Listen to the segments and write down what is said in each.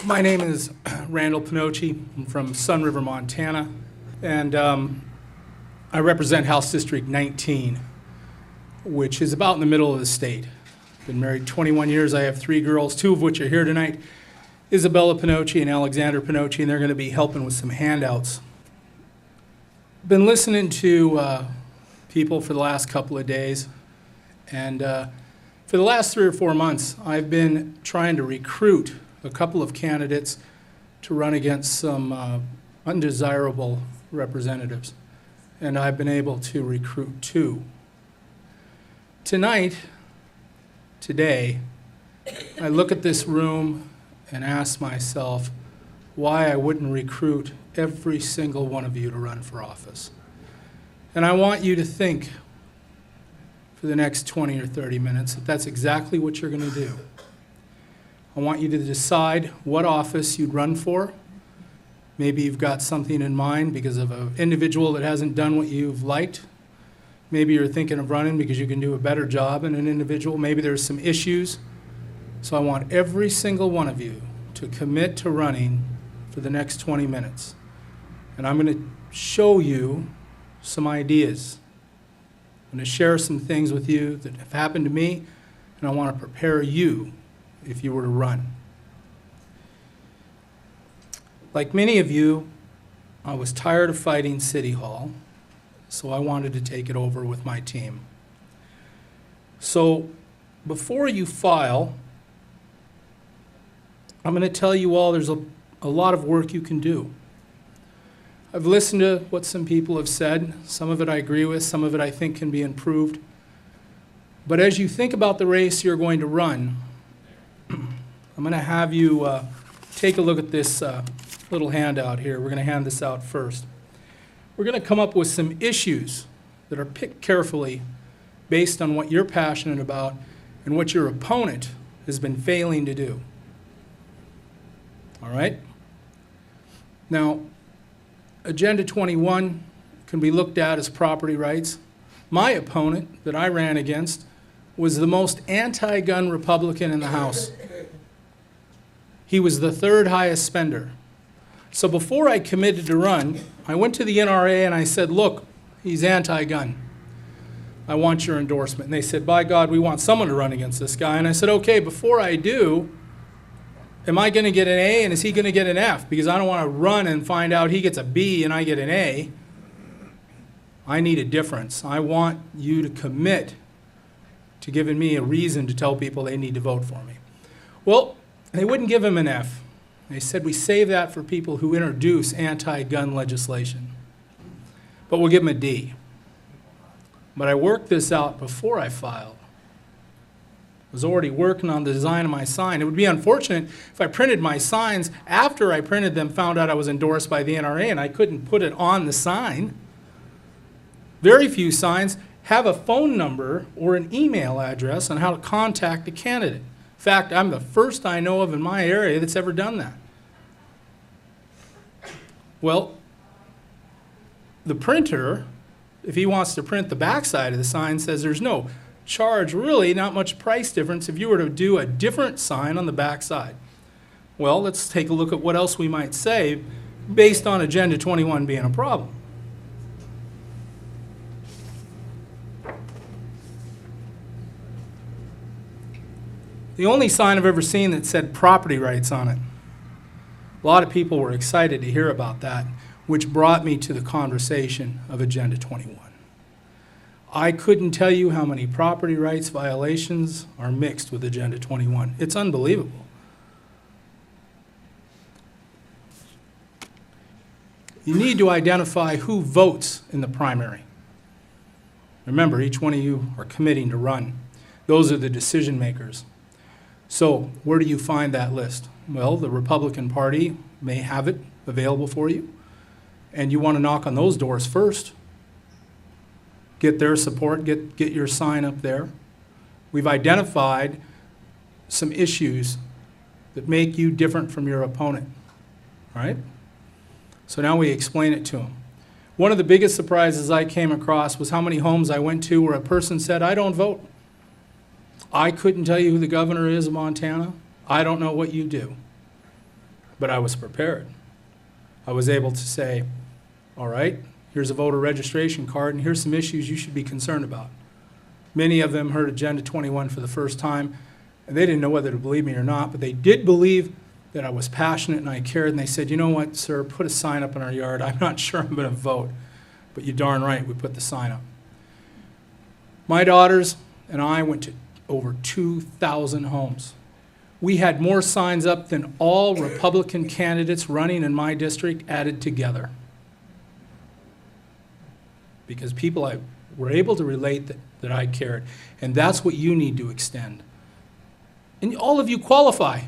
My name is Randall Pinocci. I'm from Sun River, Montana, and I represent House District 19, which is about in the middle of the state. Been married 21 years. I have 3 girls, 2 of which are here tonight, Isabella Pinocci and Alexander Pinocci, and they're going to be helping with some handouts. Been listening to people for the last couple of days, and for the last 3 or 4 months, I've been trying to recruit a couple of candidates to run against some undesirable representatives, and I've been able to recruit 2. Today, I look at this room and ask myself why I wouldn't recruit every single one of you to run for office. And I want you to think for the next 20 or 30 minutes that that's exactly what you're going to do. I want you to decide what office you'd run for. Maybe you've got something in mind because of an individual that hasn't done what you've liked. Maybe you're thinking of running because you can do a better job in an individual. Maybe there's some issues. So I want every single one of you to commit to running for the next 20 minutes. And I'm going to show you some ideas. I'm going to share some things with you that have happened to me, and I want to prepare you if you were to run. Like many of you, I was tired of fighting City Hall, so I wanted to take it over with my team. So before you file, I'm going to tell you all there's a lot of work you can do. I've listened to what some people have said. Some of it I agree with, some of it I think can be improved. But as you think about the race you're going to run, I'm going to have you take a look at this little handout here. We're going to hand this out first. We're going to come up with some issues that are picked carefully based on what you're passionate about and what your opponent has been failing to do. All right? Now, Agenda 21 can be looked at as property rights. My opponent that I ran against was the most anti-gun Republican in the House. He was the 3rd highest spender. So before I committed to run, I went to the NRA and I said, look, he's anti-gun. I want your endorsement. And they said, by God, we want someone to run against this guy. And I said, okay, before I do, am I going to get an A and is he going to get an F? Because I don't want to run and find out he gets a B and I get an A. I need a difference. I want you to commit to giving me a reason to tell people they need to vote for me. Well, they wouldn't give him an F. They said we save that for people who introduce anti-gun legislation. But we'll give him a D. But I worked this out before I filed. I was already working on the design of my sign. It would be unfortunate if I printed my signs after I printed them, found out I was endorsed by the NRA, and I couldn't put it on the sign. Very few signs have a phone number or an email address on how to contact a candidate. In fact, I'm the first I know of in my area that's ever done that. Well, the printer, if he wants to print the backside of the sign, says there's no charge, really not much price difference if you were to do a different sign on the backside. Well, let's take a look at what else we might say based on Agenda 21 being a problem. The only sign I've ever seen that said property rights on it. A lot of people were excited to hear about that, which brought me to the conversation of Agenda 21. I couldn't tell you how many property rights violations are mixed with Agenda 21. It's unbelievable. You need to identify who votes in the primary. Remember, each one of you are committing to run. Those are the decision makers. So where do you find that list? Well, the Republican Party may have it available for you, and you want to knock on those doors first. Get their support, get your sign up there. We've identified some issues that make you different from your opponent, all right? So now we explain it to them. One of the biggest surprises I came across was how many homes I went to where a person said, I don't vote. I couldn't tell you who the governor is of Montana. I don't know what you do. but I was prepared. I was able to say, all right, here's a voter registration card, and here's some issues you should be concerned about. Many of them heard Agenda 21 for the first time, and they didn't know whether to believe me or not, but they did believe that I was passionate and I cared, and they said, you know what, sir, put a sign up in our yard. I'm not sure I'm going to vote, but you're darn right, we put the sign up. My daughters and I went to over 2,000 homes. We had more signs up than all Republican candidates running in my district added together. Because people were able to relate that I cared. And that's what you need to extend. And all of you qualify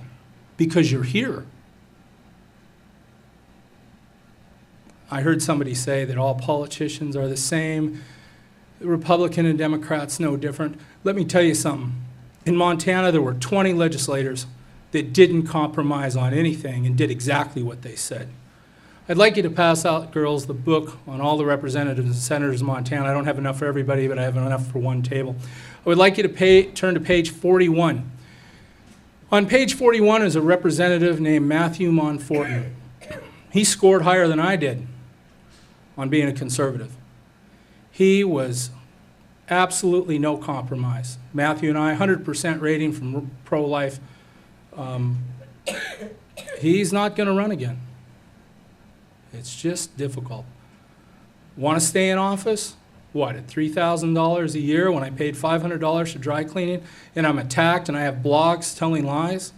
because you're here. I heard somebody say that all politicians are the same. Republican and Democrats no different. Let me tell you something. In Montana, there were 20 legislators that didn't compromise on anything and did exactly what they said. I'd like you to pass out, girls, the book on all the representatives and senators in Montana. I don't have enough for everybody, but I have enough for one table. I would like you to turn to page 41. On page 41 is a representative named Matthew Monforton. He scored higher than I did on being a conservative. He was absolutely no compromise. Matthew and I, 100% rating from pro-life. He's not going to run again. It's just difficult. Want to stay in office? What, at $3,000 a year when I paid $500 for dry cleaning and I'm attacked and I have blogs telling lies?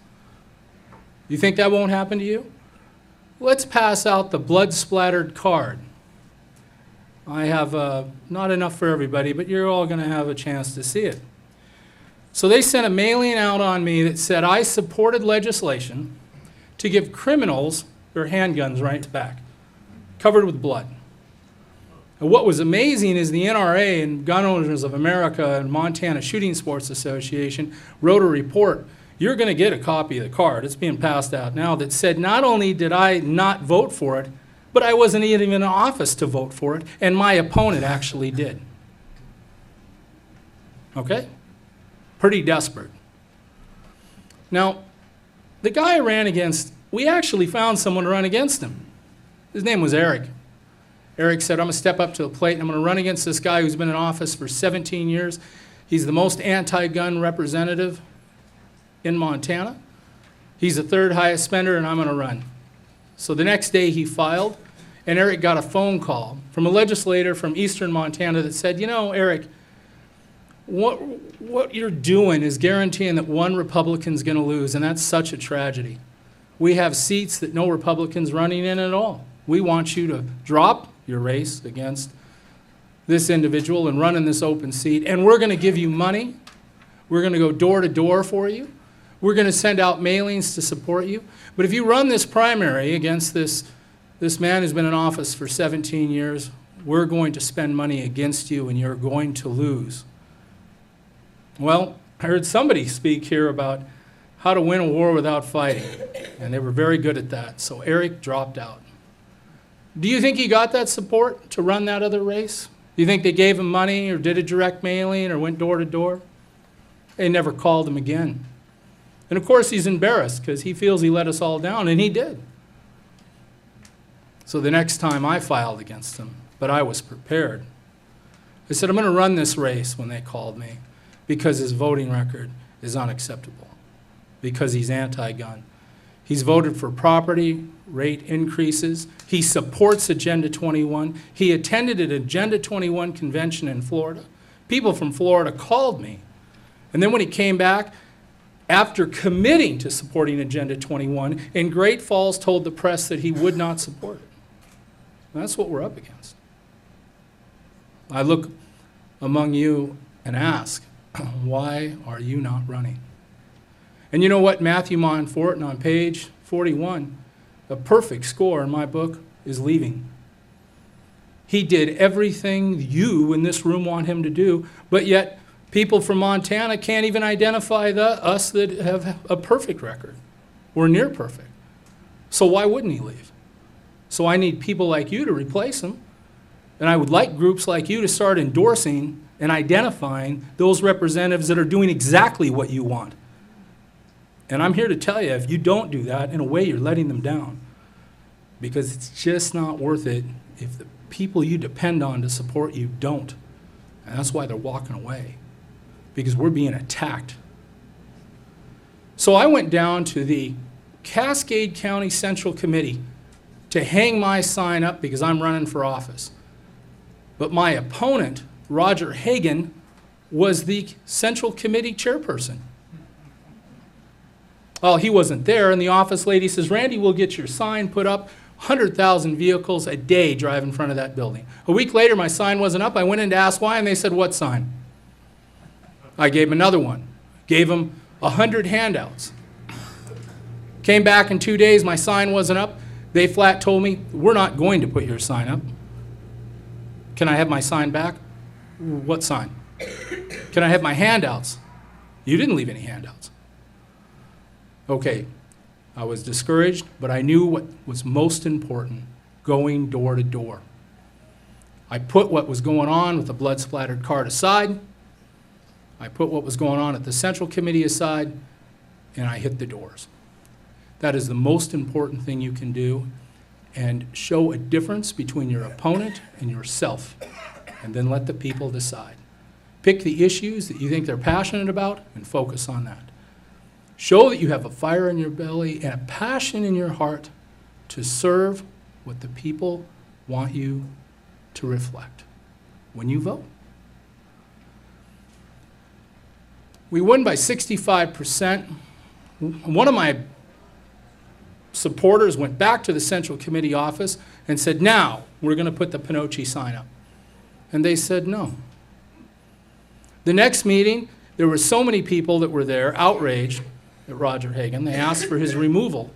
You think that won't happen to you? Let's pass out the blood-splattered card. I have not enough for everybody, but you're all going to have a chance to see it. So they sent a mailing out on me that said I supported legislation to give criminals their handguns right back, covered with blood. And what was amazing is the NRA and Gun Owners of America and Montana Shooting Sports Association wrote a report. You're going to get a copy of the card. It's being passed out now that said not only did I not vote for it, but I wasn't even in office to vote for it, and my opponent actually did. Okay? Pretty desperate. Now, the guy I ran against, we actually found someone to run against him. His name was Eric. Eric said, I'm going to step up to the plate and I'm going to run against this guy who's been in office for 17 years. He's the most anti-gun representative in Montana. He's the third highest spender and I'm going to run. So the next day he filed, and Eric got a phone call from a legislator from eastern Montana that said, you know, Eric, what you're doing is guaranteeing that one Republican's going to lose, and that's such a tragedy. We have seats that no Republican's running in at all. We want you to drop your race against this individual and run in this open seat, and we're going to give you money. We're going to go door to door for you. We're going to send out mailings to support you. But if you run this primary against this man who's been in office for 17 years, we're going to spend money against you and you're going to lose. Well, I heard somebody speak here about how to win a war without fighting, and they were very good at that. So Eric dropped out. Do you think he got that support to run that other race? Do you think they gave him money or did a direct mailing or went door to door? They never called him again. And of course he's embarrassed because he feels he let us all down, and he did. So the next time I filed against him, but I was prepared. I said, I'm going to run this race when they called me because his voting record is unacceptable, because he's anti-gun. He's voted for property rate increases. He supports Agenda 21. He attended an Agenda 21 convention in Florida. People from Florida called me. And then when he came back, after committing to supporting Agenda 21, in Great Falls told the press that he would not support it. That's what we're up against. I look among you and ask, why are you not running? And you know what? Matthew Monforton on page 41, a perfect score in my book, is leaving. He did everything you in this room want him to do, but yet people from Montana can't even identify us that have a perfect record. We're near perfect. So why wouldn't he leave? So I need people like you to replace him. And I would like groups like you to start endorsing and identifying those representatives that are doing exactly what you want. And I'm here to tell you, if you don't do that, in a way you're letting them down. Because it's just not worth it if the people you depend on to support you don't. And that's why they're walking away. Because we're being attacked. So I went down to the Cascade County Central Committee to hang my sign up because I'm running for office. But my opponent, Roger Hagan, was the Central Committee chairperson. Well, he wasn't there, and the office lady says, Randy, we'll get your sign put up. 100,000 vehicles a day drive in front of that building. A week later, my sign wasn't up. I went in to ask why, and they said, what sign? I gave them another one. Gave them 100 handouts. Came back in 2 days, my sign wasn't up. They flat told me, we're not going to put your sign up. Can I have my sign back? What sign? Can I have my handouts? You didn't leave any handouts. Okay, I was discouraged, but I knew what was most important, going door to door. I put what was going on with the blood-splattered card aside. I put what was going on at the Central Committee aside, and I hit the doors. That is the most important thing you can do, and show a difference between your opponent and yourself, and then let the people decide. Pick the issues that you think they're passionate about and focus on that. Show that you have a fire in your belly and a passion in your heart to serve what the people want you to reflect when you vote. We won by 65%. One of my supporters went back to the Central Committee office and said, now we're going to put the Pinocci sign up. And they said no. The next meeting, there were so many people that were there outraged at Roger Hagan. They asked for his removal.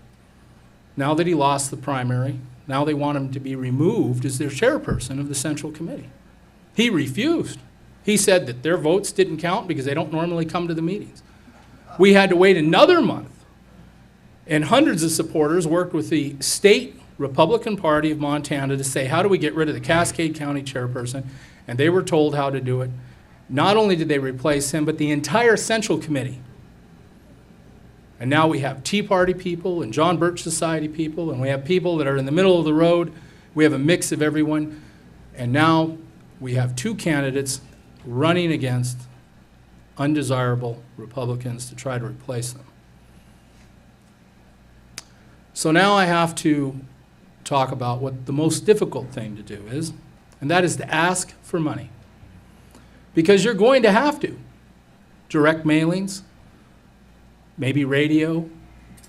Now that he lost the primary, now they want him to be removed as their chairperson of the Central Committee. He refused. He said that their votes didn't count because they don't normally come to the meetings. We had to wait another month, and hundreds of supporters worked with the state Republican Party of Montana to say, how do we get rid of the Cascade County chairperson? And they were told how to do it. Not only did they replace him, but the entire Central Committee. And now we have Tea Party people and John Birch Society people, and we have people that are in the middle of the road. We have a mix of everyone. And now we have two candidates running against undesirable Republicans to try to replace them. So now I have to talk about what the most difficult thing to do is, and that is to ask for money. Because you're going to have to. Direct mailings, maybe radio,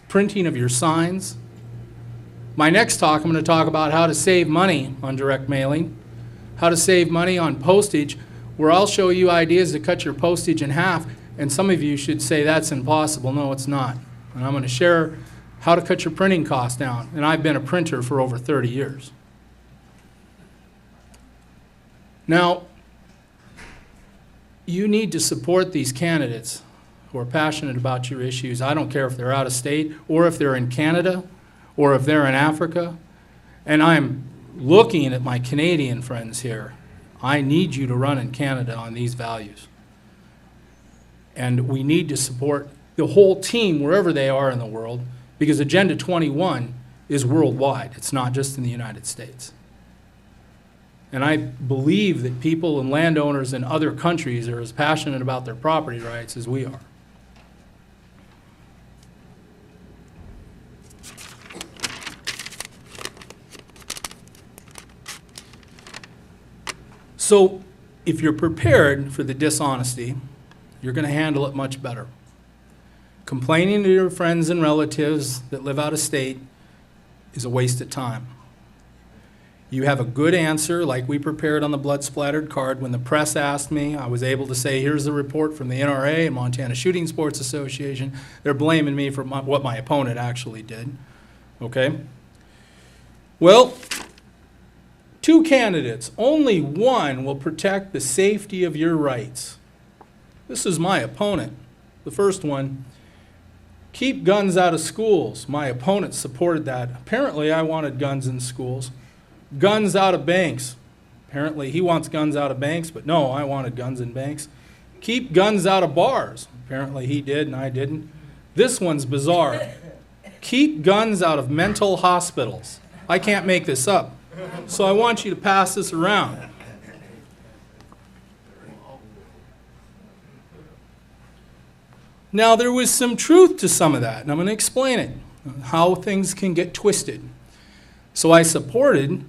printing of your signs. My next talk, I'm going to talk about how to save money on direct mailing, how to save money on postage, where I'll show you ideas to cut your postage in half, and some of you should say that's impossible. No, it's not. And I'm going to share how to cut your printing costs down, and I've been a printer for over 30 years. Now, you need to support these candidates who are passionate about your issues. I don't care if they're out of state or if they're in Canada or if they're in Africa. And I'm looking at my Canadian friends here. I need you to run in Canada on these values. And we need to support the whole team wherever they are in the world, because Agenda 21 is worldwide. It's not just in the United States. And I believe that people and landowners in other countries are as passionate about their property rights as we are. So if you're prepared for the dishonesty, you're going to handle it much better. Complaining to your friends and relatives that live out of state is a waste of time. You have a good answer, like we prepared on the blood-splattered card. When the press asked me, I was able to say, here's the report from the NRA and Montana Shooting Sports Association. They're blaming me for what my opponent actually did. Okay? Well, two candidates, only one will protect the safety of your rights. This is my opponent. The first one, keep guns out of schools. My opponent supported that. Apparently, I wanted guns in schools. Guns out of banks. Apparently, he wants guns out of banks, but no, I wanted guns in banks. Keep guns out of bars. Apparently, he did and I didn't. This one's bizarre. Keep guns out of mental hospitals. I can't make this up. So I want you to pass this around. Now, there was some truth to some of that, and I'm going to explain it, how things can get twisted. So I supported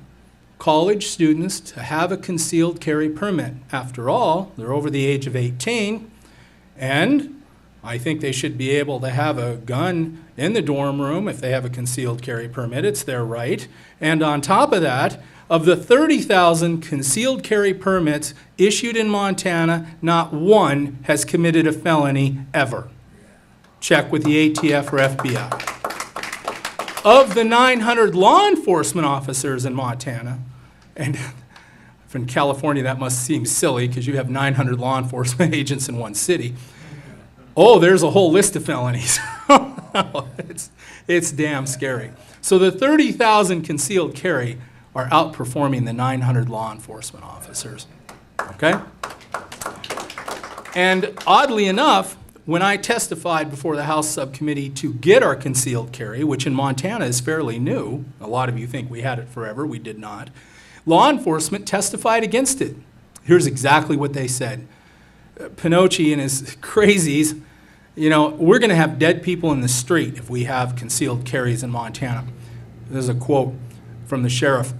college students to have a concealed carry permit. After all, they're over the age of 18, and I think they should be able to have a gun in the dorm room if they have a concealed carry permit. It's their right. And on top of that, of the 30,000 concealed carry permits issued in Montana, not one has committed a felony ever. Check with the ATF or FBI. Of the 900 law enforcement officers in Montana, and from California that must seem silly because you have 900 law enforcement agents in one city. Oh, there's a whole list of felonies. It's damn scary. So the 30,000 concealed carry are outperforming the 900 law enforcement officers, okay? And oddly enough, when I testified before the House subcommittee to get our concealed carry, which in Montana is fairly new, a lot of you think we had it forever, we did not, law enforcement testified against it. Here's exactly what they said. Pinocci and his crazies, you know, we're going to have dead people in the street if we have concealed carries in Montana. There's a quote from the sheriff.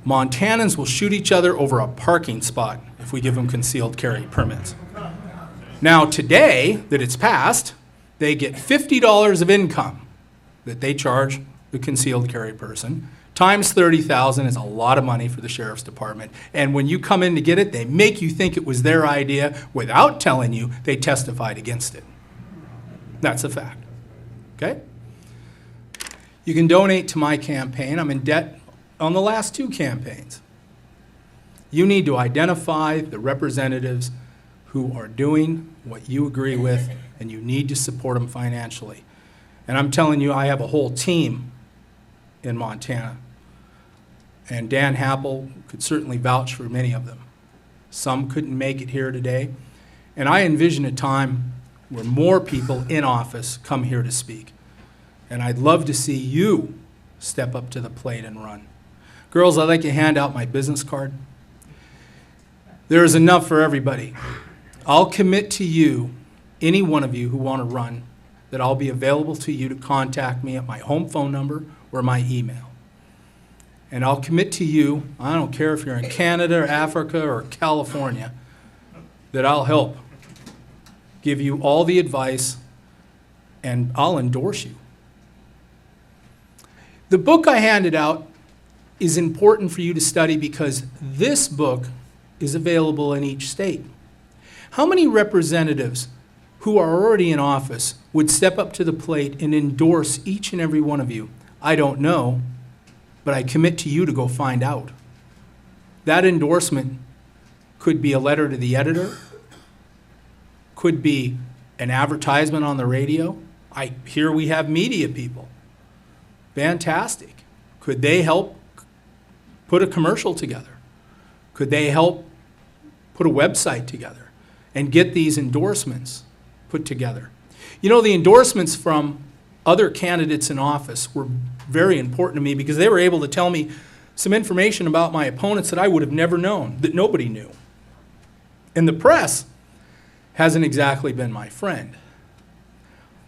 Montanans will shoot each other over a parking spot if we give them concealed carry permits. Now today that it's passed, they get $50 of income that they charge the concealed carry person. Times 30,000 is a lot of money for the sheriff's department. And when you come in to get it, they make you think it was their idea without telling you they testified against it. That's a fact, okay? You can donate to my campaign. I'm in debt on the last 2 campaigns. You need to identify the representatives who are doing what you agree with, and you need to support them financially. And I'm telling you, I have a whole team in Montana. And Dan Happel could certainly vouch for many of them. Some couldn't make it here today. And I envision a time where more people in office come here to speak. And I'd love to see you step up to the plate and run. Girls, I'd like to hand out my business card. There is enough for everybody. I'll commit to you, any one of you who want to run, that I'll be available to you to contact me at my home phone number or my email. And I'll commit to you, I don't care if you're in Canada or Africa or California, that I'll help give you all the advice and I'll endorse you. The book I handed out is important for you to study because this book is available in each state. How many representatives who are already in office would step up to the plate and endorse each and every one of you? I don't know, but I commit to you to go find out. That endorsement could be a letter to the editor, could be an advertisement on the radio. I hear we have media people. Fantastic. Could they help put a commercial together? Could they help put a website together and get these endorsements put together? You know, the endorsements from other candidates in office were very important to me because they were able to tell me some information about my opponents that I would have never known, that nobody knew. And the press hasn't exactly been my friend.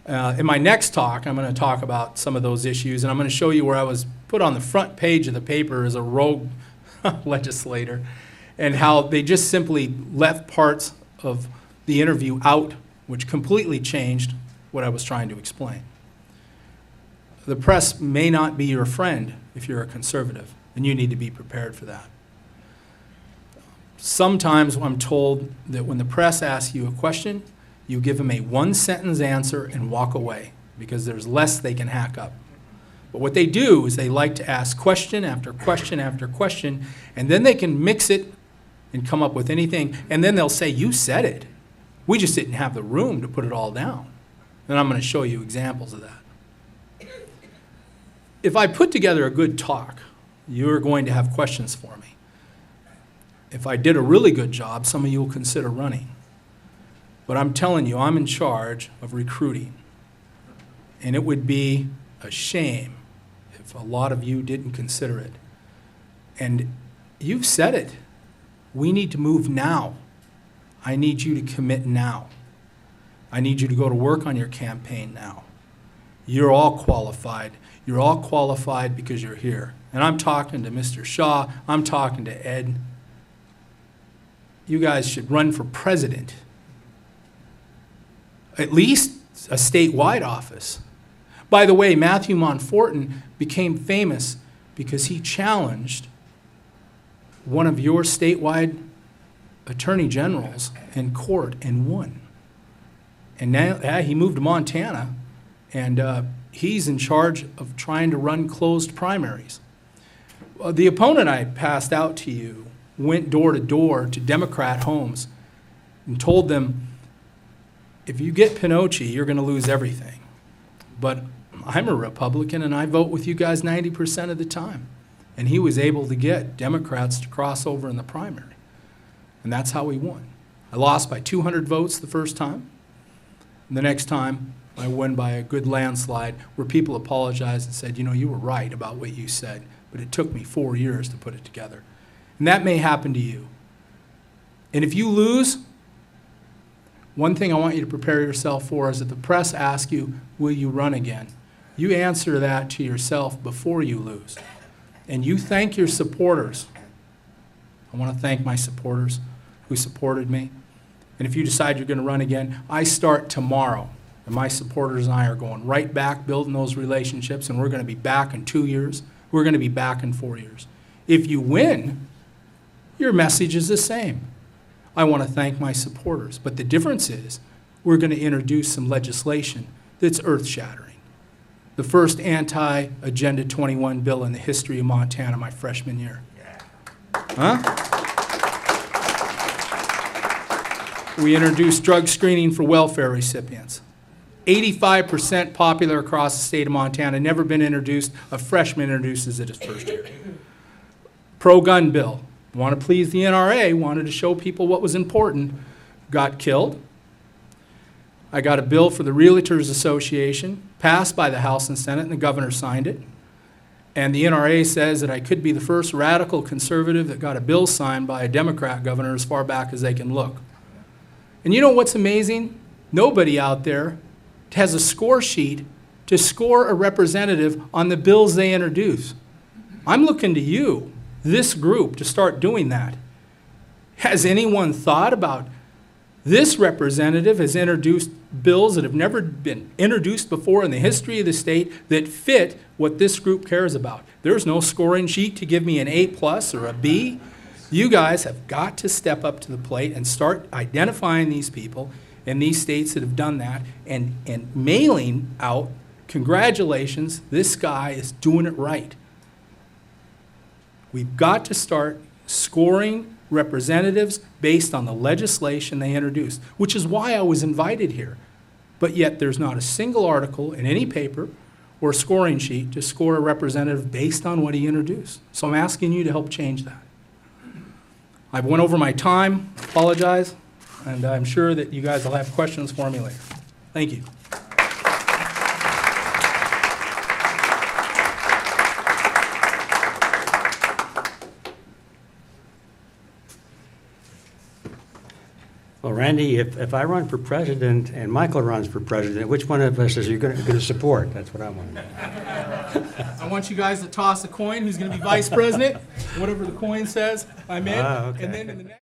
In my next talk, I'm going to talk about some of those issues, and I'm going to show you where I was put on the front page of the paper as a rogue legislator, and how they just simply left parts of the interview out, which completely changed what I was trying to explain. The press may not be your friend if you're a conservative, and you need to be prepared for that. Sometimes I'm told that when the press asks you a question, you give them a one-sentence answer and walk away because there's less they can hack up. But what they do is they like to ask question after question after question, and then they can mix it and come up with anything, and then they'll say, you said it. We just didn't have the room to put it all down. And I'm going to show you examples of that. If I put together a good talk, you're going to have questions for me. If I did a really good job, some of you will consider running. But I'm telling you, I'm in charge of recruiting. And it would be a shame if a lot of you didn't consider it. And you've said it. We need to move now. I need you to commit now. I need you to go to work on your campaign now. You're all qualified. You're all qualified because you're here. And I'm talking to Mr. Shaw. I'm talking to Ed. You guys should run for president. At least a statewide office. By the way, Matthew Montfortin became famous because he challenged one of your statewide attorney generals in court and won. And now he moved to Montana, and he's in charge of trying to run closed primaries. The opponent I passed out to you went door to door to Democrat homes and told them, if you get Pinocci, you're going to lose everything. But I'm a Republican, and I vote with you guys 90% of the time. And he was able to get Democrats to cross over in the primary. And that's how we won. I lost by 200 votes the first time. And the next time, I won by a good landslide where people apologized and said, you know, you were right about what you said, but it took me 4 years to put it together. And that may happen to you. And if you lose, one thing I want you to prepare yourself for is that the press asks you, will you run again? You answer that to yourself before you lose. And you thank your supporters. I want to thank my supporters who supported me. And if you decide you're going to run again, I start tomorrow. And my supporters and I are going right back, building those relationships, and we're going to be back in 2 years. We're going to be back in 4 years. If you win, your message is the same. I want to thank my supporters. But the difference is we're going to introduce some legislation that's earth-shattering. The first anti-Agenda 21 bill in the history of Montana my freshman year. Huh? We introduced drug screening for welfare recipients. 85% popular across the state of Montana, never been introduced. A freshman introduces it his first year. Pro-gun bill. Want to please the NRA, wanted to show people what was important. Got killed. I got a bill for the Realtors Association, passed by the House and Senate, and the governor signed it. And the NRA says that I could be the first radical conservative that got a bill signed by a Democrat governor as far back as they can look. And you know what's amazing? Nobody out there has a score sheet to score a representative on the bills they introduce. I'm looking to you, this group, to start doing that. Has anyone thought about this representative has introduced bills that have never been introduced before in the history of the state that fit what this group cares about? There's no scoring sheet to give me an A+ or a B. You guys have got to step up to the plate and start identifying these people in these states that have done that and mailing out, congratulations, this guy is doing it right. We've got to start scoring representatives based on the legislation they introduced, which is why I was invited here. But yet there's not a single article in any paper or scoring sheet to score a representative based on what he introduced. So I'm asking you to help change that. I've went over my time, apologize, and I'm sure that you guys will have questions for me later. Thank you. Well, Randy, if I run for president and Michael runs for president, which one of us is you going to support? That's what I want to know. I want you guys to toss a coin who's going to be vice president. Whatever the coin says, I'm in. Okay. And then in the next